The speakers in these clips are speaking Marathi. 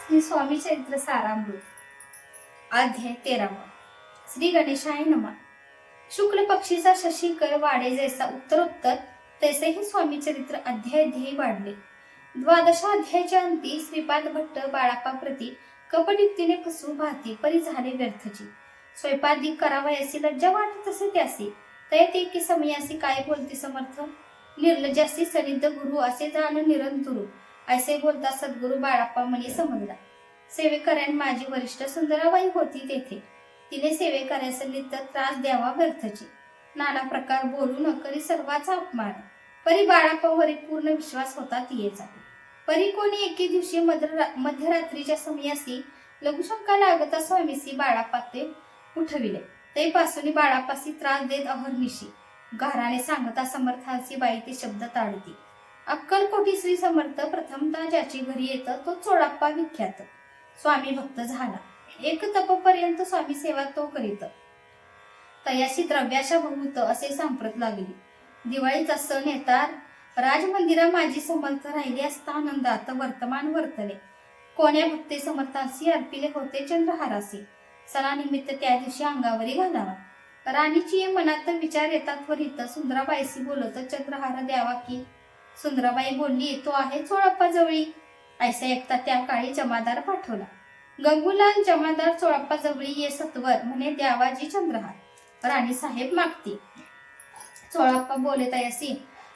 श्री स्वामी चरित्र सारामृत अध्याय 13। श्री गणेशाय नमः। शुक्ल पक्षीचा शशिकर वाढे जैसा उत्तरोत्तर तैसेही स्वामी चरित्र अध्याय वाढले। द्वादशाध्यायाच्या अंती श्रीपाद भट्ट बाळाप्पा प्रती कपटयुक्तीने फसवू भाती परी झाले व्यर्थची। स्वयंपादिक करावयासी लज्जा वाटत असे त्यासी तय की समयासी काय बोलते समर्थ। निर्लजासी सनिध गुरु असे जाण निरंतुरू ऐसे बोलता सद्गुरु बाळाप्पा मनी समजला। सेवेकऱ्यान माझी वरिष्ठ सुंदराबाई होती तेथे, तिने सेवेकऱ्यास नित्य त्रास द्यावा व्यर्थची। नाना प्रकार बोलू न करी सर्वाचा अपमान, परी बाळाप्पावरी पूर्ण विश्वास होता तियेचा। परी कोणी एके दिवशी मध्यरात्रीच्या समयासी लघुशंका लागता स्वामीसी बाळाप्पा ते उठविले। ते पासून बाळाप्पासी त्रास देत अहर्निशी घराने सांगता समर्थांची बाई ते शब्द ताडती। अक्कलकोटी श्री समर्थ प्रथमतः ज्याची घरी येत तो चोळाप्पा विख्यात। स्वामी भक्त झाला, एक तपपर्यंत स्वामी सेवा तो करीत। तयाशी द्रव्याशा बहुत असे सांप्रत लागली। दिवाळीचा सण येता राजमंदिरा माझी समर्थ राहिले असता आनंदात वर्तमान वर्तले। कोण्या भक्ते समर्थांशी अर्पिले होते चंद्रहारासी, सणानिमित्त त्या दिवशी अंगावरी घालावा। राणीची मनात विचार येतात त्वरित सुंदराबाईशी बोलत चंद्रहार द्यावा की। सुंदराबाई बोलली तो आहे चोळाप्पा जवळी। ऐसा ऐकता त्या काळी जमादार पाठवला। गंगूलाल जमादार चोळाप्पा जवळी ये सत्वर म्हणे द्यावाजी चंद्रहार। राणी साहेब मागती। चोळाप्पा बोले तयासी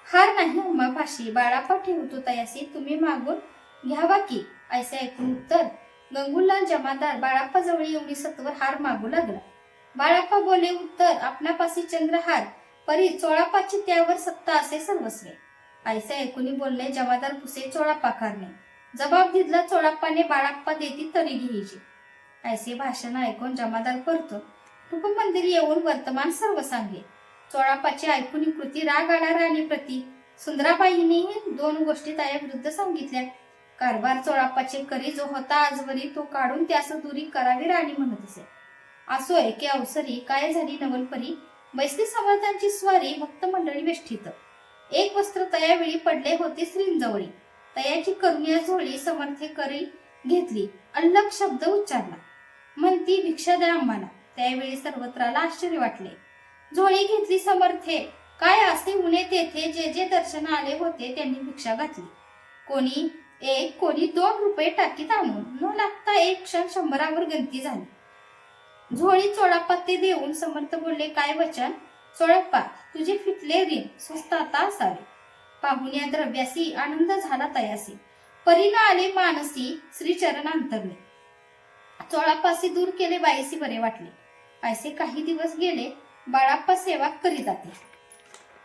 हार नाही उमापाशी, बाळाप्पा ठेवतो तयासी तुम्ही मागून घ्यावा की। ऐसे ऐकून उत्तर गंगूलाल जमादार बाळाप्पा जवळी एवढी सत्वर हार मागू लागला। बाळाप्पा बोले उत्तर आपणापाशी चंद्रहार, परी चोळाप्पाची त्यावर सत्ता असे सर्वस्वे। ऐसे ऐकून बोलले जमादार पुसे चोळाप्पा कारणे। जबाब दिला चोळाप्पाने बाळाप्पा देती तरी घ्यायची। ऐसे भाषण ऐकून जमादार परतो रूपमंदिर येऊन वर्तमान सर्व सांगे। चोळाप्पाची ऐकून कृती राग आला राणी प्रती। सुंदराबाईनेही दोन गोष्टी त्या विरुद्ध सांगितल्या। कारभार चोळाप्पाचे करी जो होता आजवरी तो काढून त्यास दुरी करावी राणी म्हणत असे। असोय की अवसरी काय झाली नवलपरी, बैसली समर्थांची स्वारी भक्त मंडळी वेष्टीत। एक वस्त्र तयावेळी पडले होते श्रींजवळी, तयाची करुण्या झोळी समर्थे करी घेतली। अल्लग शब्द उच्चारला म्हणती भिक्षा द्या आम्हाला। त्यावेळी सर्वत्राला आश्चर्य वाटले। झोळी घेतली समर्थे, काय असे उणे तेथे जे जे दर्शन आले होते त्यांनी भिक्षा घातली। कोणी 1 कोणी 2 रुपये टाकीत आणून न लागता एक क्षण 100वर गंती झाली। झोळी चोळाप्पा ते देऊन समर्थ बोलले काय वचन चोळाप्पा तुझे फिटले ऋण स्वस्त आता असावे। पाहून या द्रव्यासी आनंद झाला तयासी, परीन आले मानसी श्रीचरण अंतरले। चोळाप्पासी दूर केले बाईसी बरे वाटले। ऐसे काही दिवस गेले, बाळाप्पा सेवा करीत आते।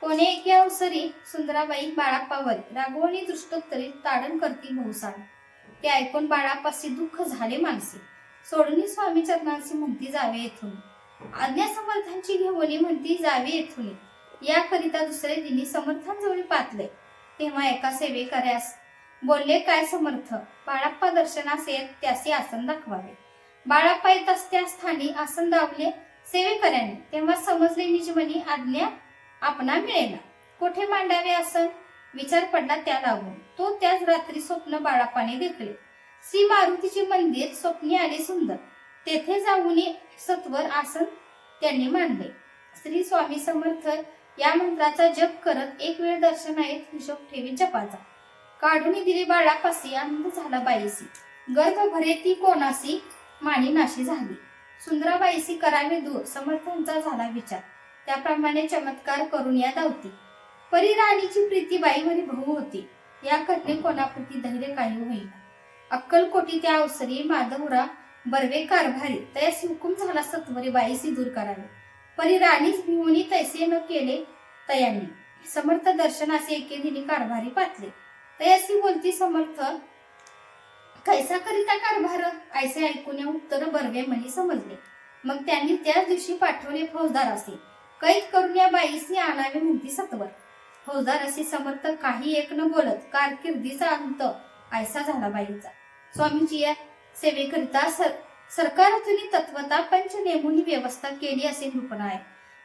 कोणे एके अवसरी सुंदराबाई बाळाप्पावर रागवणी दृष्टोत्तरी ताडण करती बहुसाळ। ते ऐकून बाळाप्पासी दुःख झाले मानसी। सोडून स्वामी चरणांशी म्हणती जावे येथून, आज्ञा समर्थांची घेऊन म्हणती जावे येथून। याकरिता दुसरे दिनी समर्थांजवळ पातले। तेव्हा एका सेवेकऱ्यास बोलले काय समर्थ, बाळाप्पा दर्शनास येत त्याचे आसन दाखवावे। बाळाप्पा येताच त्या स्थानी आसन दावले सेवेकऱ्याने। तेव्हा समजले निजमनी आज्ञा आपणा मिळेना, कोठे मांडावे आसन विचार पडला त्या लागून। तो त्याच रात्री स्वप्न बाळाप्पाने देखले। श्री मारुतीचे मंदिर स्वप्नी आले सुंदर, तेथे जाऊन सत्वर आसन त्यांनी मांडले। श्री स्वामी समर्थ या मंत्राचा जप करत एक वेळ दर्शनात हिशोब ठेवी जपाचा। काढून दिली बाळापासी आनंद झाला बाईसी, गर्भ भरे ती कोणासी माणी नाशी झाली। सुंदराबाईसी करावे दूर समर्थांचा झाला विचार, त्याप्रमाणे चमत्कार करून या धावती। परी राणीची प्रीती बाईवरी बहु होती, या करणे कोणाप्रती धैर्य काही होईना। अक्कलकोटी त्या अवसरी माधवरा बर्वे कारभारी तयासी हुकुम झाला सत्वरी बाईसी दूर करावे। परी राणीच भिवून तैसे न केले तयांनी। समर्थ दर्शनासे एके दिनी कारभारी पातले। तयासी बोलती समर्थ कैसा करिता कारभार, ऐसे ऐकून उत्तर बर्वे मनी समजले। मग त्यांनी त्याच दिवशी पाठवले फौजदार असे कैद करून या बाईसी आणावे म्हणती सत्वर। फौजदार असे समर्थ काही एक न बोलत कारकिर्दीचा अंत ऐसा झाला बाईचा। स्वामीजी या सेवेकरिता सरकारातून तत्वता पंच नेमून व्यवस्था केली असे निरूपण आहे।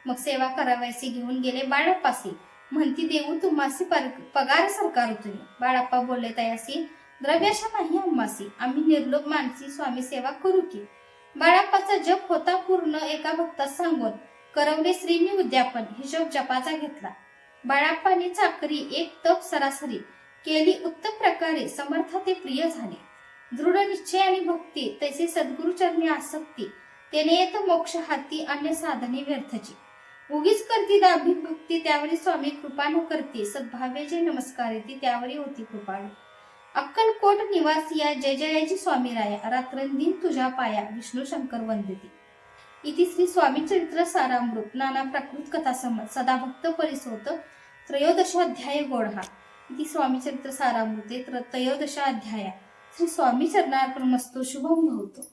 मग सेवा करावयासी घेऊन गेले बाळाप्पासी, म्हणती देऊ तुम्हासी पगार सरकारातून। बाळाप्पा बोलले तयासी द्रव्याशा नाही आम्हासी, आम्ही निर्लोभ मानसी स्वामी सेवा करू की. बाळाप्पाचा जप होता पूर्ण एका भक्तास सांगून, करवले श्री मी उद्यापन, हिशोब जपाचा घेतला. बाळाप्पाने चाकरी एक तप सरासरी केली उत्तम प्रकारे, समर्थ ते प्रिय झाले. दृढ निश्चय आणि भक्ती तैसे सद्गुरुचरणी आसक्ती, तेने येत मोक्ष हाती, अन्य साधने व्यर्थची. उगीच करती दाभिक भक्ती, त्यावरी स्वामी कृपा न करती, सद्भावे जे नमस्कार येते त्यावरी होती कृपाळू. अक्कलकोट निवासिया जय जयाची स्वामी राया, रात्रंदिन तुझ्या पाया विष्णू शंकर वंदती. इति श्री स्वामी चरित्र सारामृत नाना प्राकृत कथा समत सदा भक्त परिसोत त्रयोदशाध्याय गोढा. इति स्वामी चरित्र सारामृते त्रयोदशाध्याय. श्री स्वामी चरणार्पणमस्तु. शुभम भवतु.